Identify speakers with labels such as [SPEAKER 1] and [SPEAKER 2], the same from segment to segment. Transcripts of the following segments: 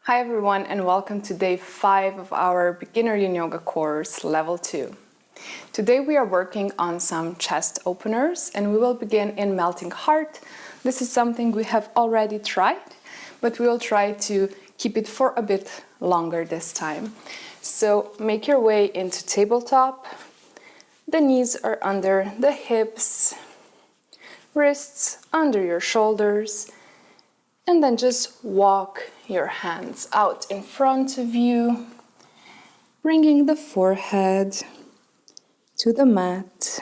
[SPEAKER 1] Hi everyone, and welcome to day 5 of our Beginner Yin Yoga Course, level 2. Today we are working on some chest openers and we will begin in melting heart. This is something we have already tried, but we will try to keep it for a bit longer this time. So make your way into tabletop. The knees are under the hips, wrists under your shoulders, and then just walk your hands out in front of you, bringing the forehead to the mat.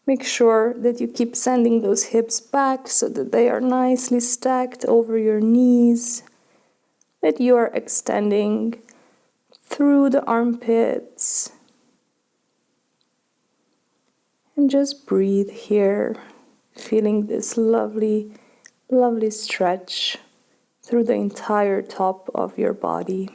[SPEAKER 1] Make sure that you keep sending those hips back so that they are nicely stacked over your knees, that you are extending through the armpits. And just breathe here, feeling this lovely stretch through the entire top of your body.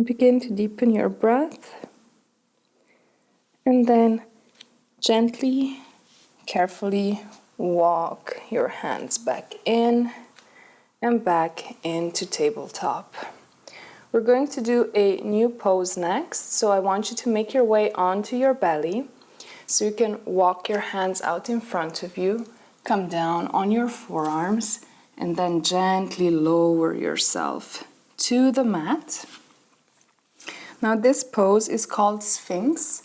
[SPEAKER 1] Begin to deepen your breath, and then gently, carefully walk your hands back in and back into tabletop. We're going to do a new pose next, so I want you to make your way onto your belly so you can walk your hands out in front of you, come down on your forearms, and then gently lower yourself to the mat. Now this pose is called Sphinx,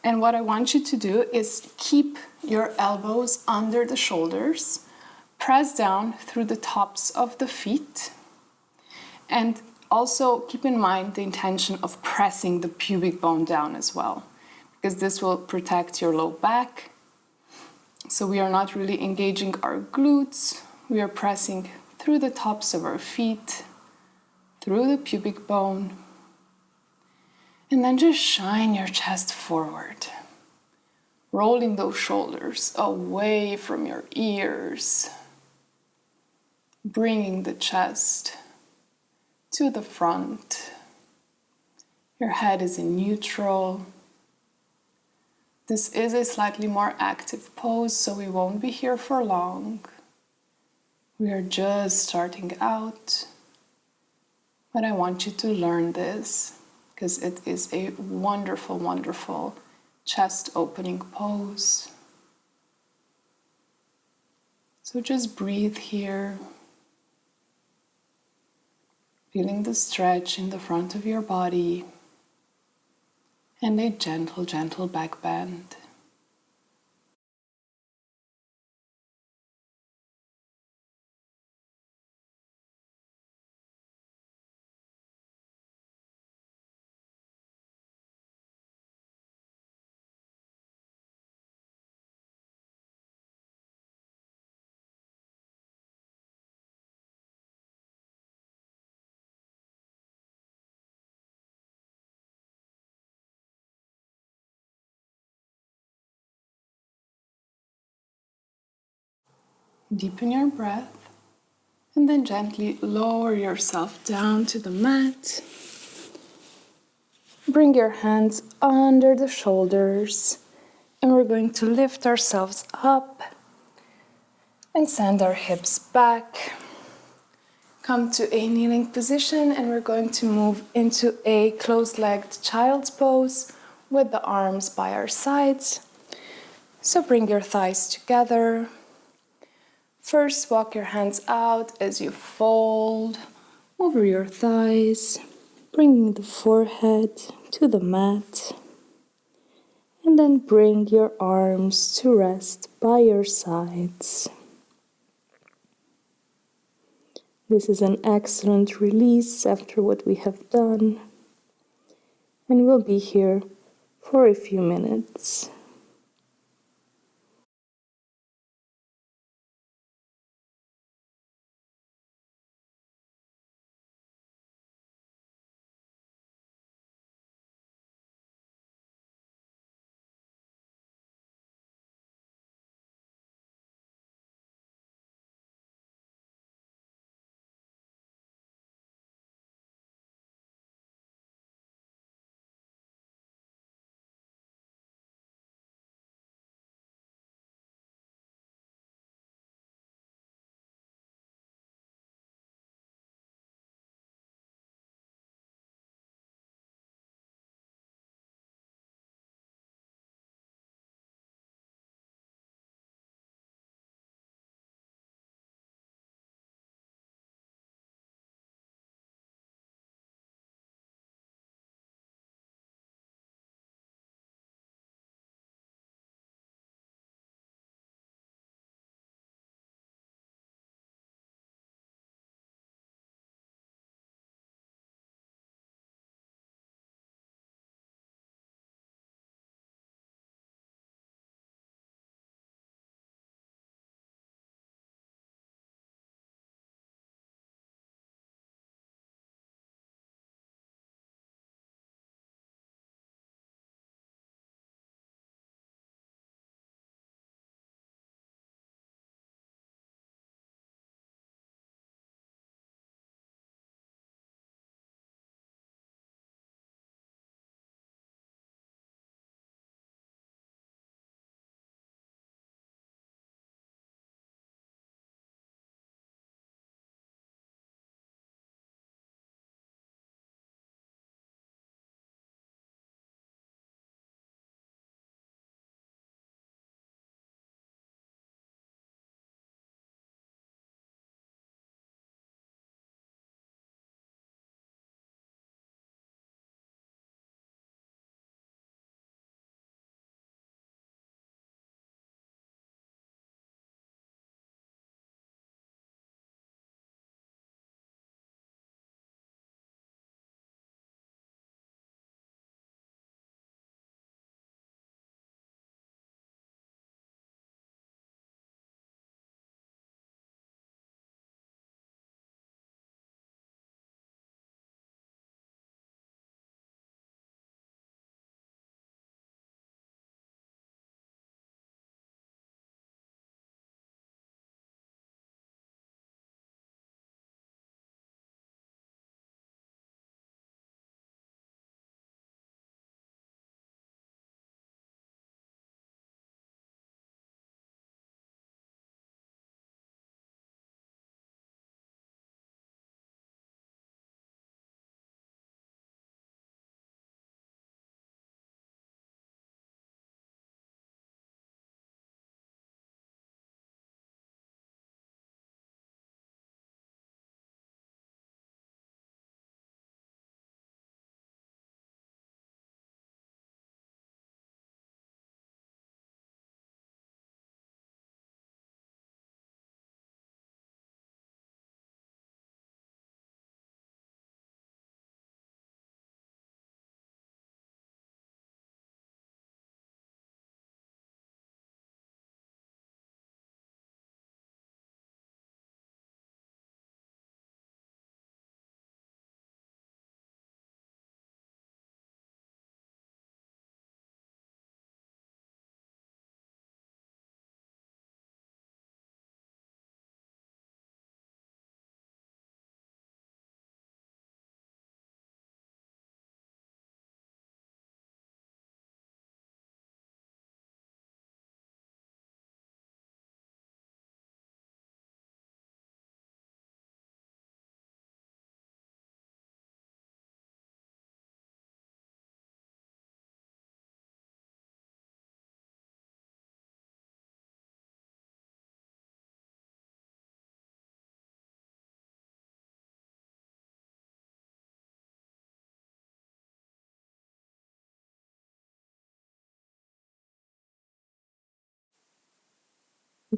[SPEAKER 1] and what I want you to do is keep your elbows under the shoulders, press down through the tops of the feet, and also keep in mind the intention of pressing the pubic bone down as well, because this will protect your low back. So we are not really engaging our glutes, we are pressing through the tops of our feet, through the pubic bone. And then just shine your chest forward, rolling those shoulders away from your ears, bringing the chest to the front. Your head is in neutral. This is a slightly more active pose, so we won't be here for long. We are just starting out, but I want you to learn this, because it is a wonderful chest opening pose. So just breathe here. Feeling the stretch in the front of your body and a gentle, gentle back bend. Deepen your breath and then gently lower yourself down to the mat. Bring your hands under the shoulders and we're going to lift ourselves up and send our hips back. Come to a kneeling position and we're going to move into a closed-legged child's pose with the arms by our sides. So bring your thighs together. First, walk your hands out as you fold over your thighs, bringing the forehead to the mat. And then bring your arms to rest by your sides. This is an excellent release after what we have done. And we'll be here for a few minutes.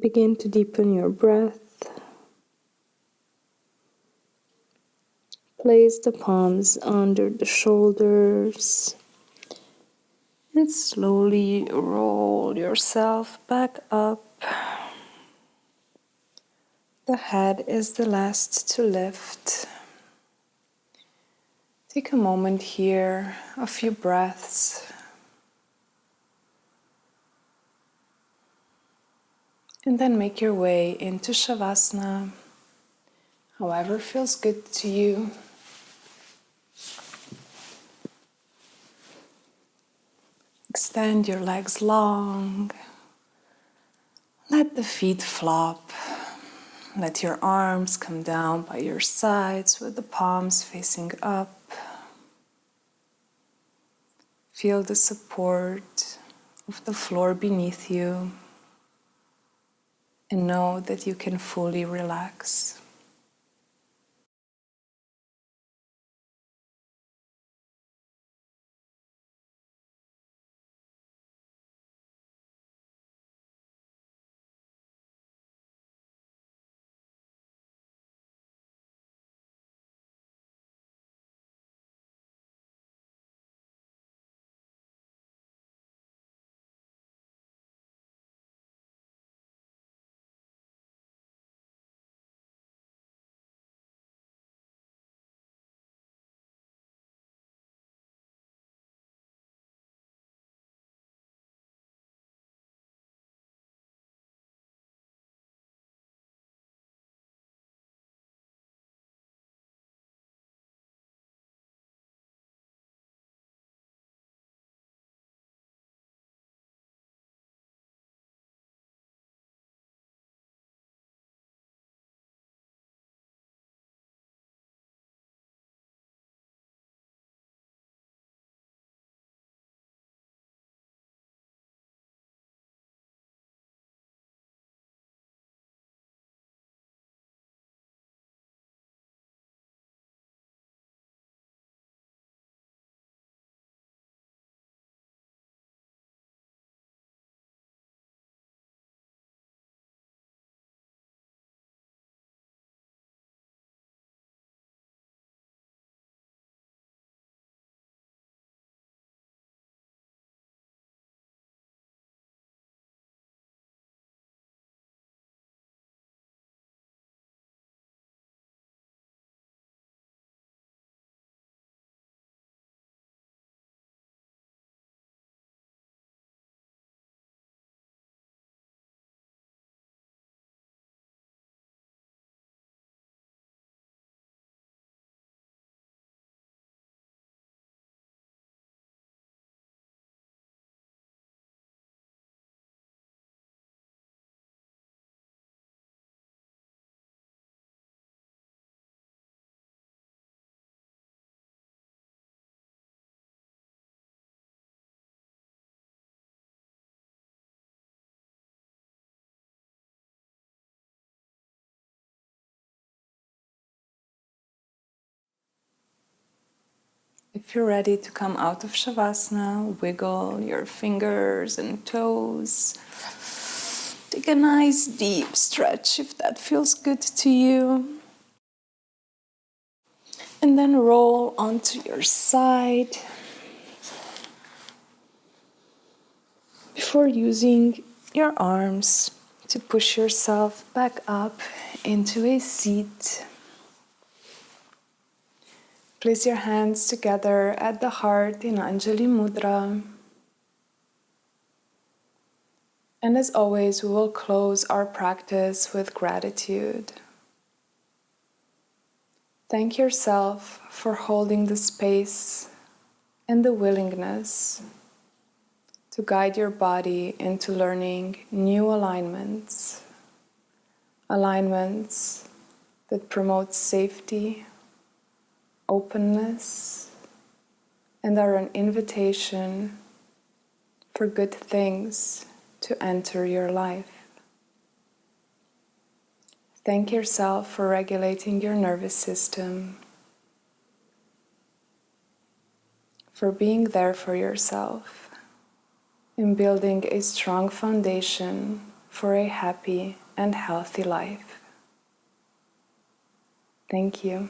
[SPEAKER 1] Begin to deepen your breath. Place the palms under the shoulders and slowly roll yourself back up. The head is the last to lift. Take a moment here, a few breaths, and then make your way into Savasana, however feels good to you. Extend your legs long. Let the feet flop. Let your arms come down by your sides with the palms facing up. Feel the support of the floor beneath you and know that you can fully relax. If you're ready to come out of Shavasana, wiggle your fingers and toes. Take a nice deep stretch if that feels good to you. And then roll onto your side before using your arms to push yourself back up into a seat. Place your hands together at the heart in Anjali Mudra. And as always, we will close our practice with gratitude. Thank yourself for holding the space and the willingness to guide your body into learning new alignments. Alignments that promote safety, openness, and are an invitation for good things to enter your life. Thank yourself for regulating your nervous system, for being there for yourself, and building a strong foundation for a happy and healthy life. Thank you.